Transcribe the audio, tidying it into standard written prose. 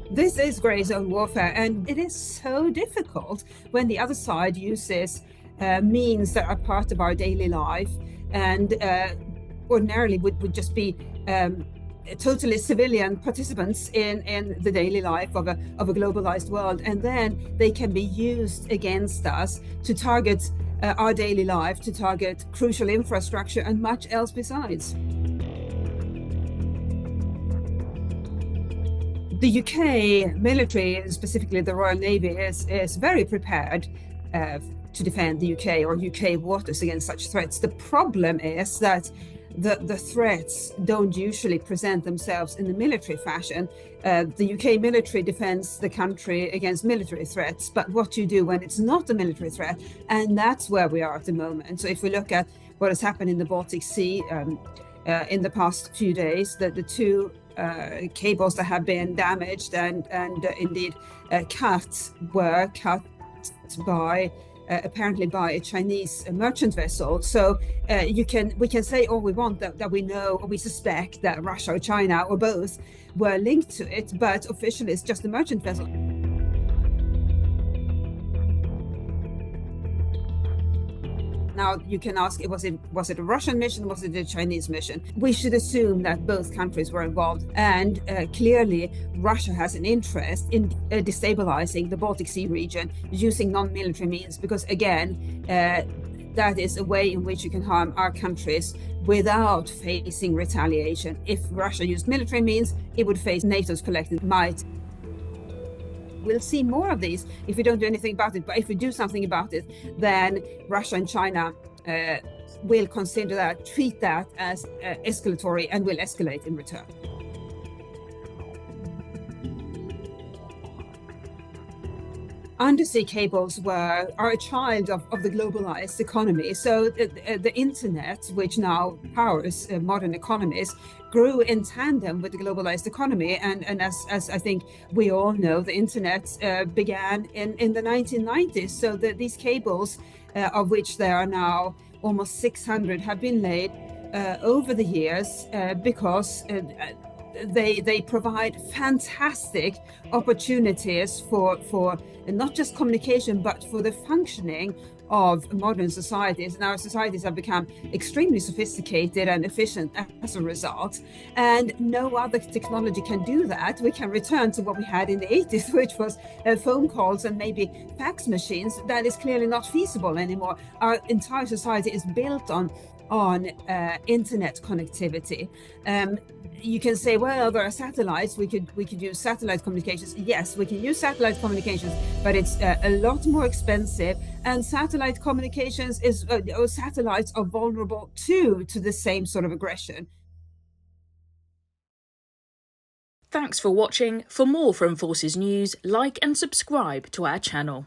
This is grey zone warfare, and it is so difficult when the other side uses means that are part of our daily life and ordinarily would just be totally civilian participants in the daily life of a globalized world, and then they can be used against us to target our daily life, to target crucial infrastructure and much else besides. The UK military, specifically the Royal Navy, is very prepared to defend the UK or UK waters against such threats. The problem is that the threats don't usually present themselves in the military fashion. The UK military defends the country against military threats, but what you do when it's not a military threat, and that's where we are at the moment. So if we look at what has happened in the Baltic Sea in the past few days, the two cables that have been damaged and indeed cut were cut by apparently by a Chinese merchant vessel. So we can say all we want that we know or we suspect that Russia or China or both were linked to it, but officially it's just a merchant vessel. Now you can ask, was it a Russian mission? Was it a Chinese mission? We should assume that both countries were involved, and clearly Russia has an interest in destabilizing the Baltic Sea region using non-military means, because again, that is a way in which you can harm our countries without facing retaliation. If Russia used military means, it would face NATO's collective might. We'll see more of these if we don't do anything about it. But if we do something about it, then Russia and China will consider that, treat that as escalatory, and will escalate in return. Undersea cables are a child of the globalized economy. So the internet, which now powers modern economies, grew in tandem with the globalized economy. And as I think we all know, the internet began in the 1990s. So these cables, of which there are now almost 600, have been laid over the years because they provide fantastic opportunities for not just communication, but for the functioning of modern societies. And our societies have become extremely sophisticated and efficient as a result. And no other technology can do that. We can return to what we had in the 80s, which was phone calls and maybe fax machines. That is clearly not feasible anymore. Our entire society is built on internet connectivity. You can say, well, there are satellites. We could use satellite communications. Yes, we can use satellite communications, but it's a lot more expensive. And satellite communications or satellites are vulnerable to the same sort of aggression. Thanks for watching. For more from Forces News, like and subscribe to our channel.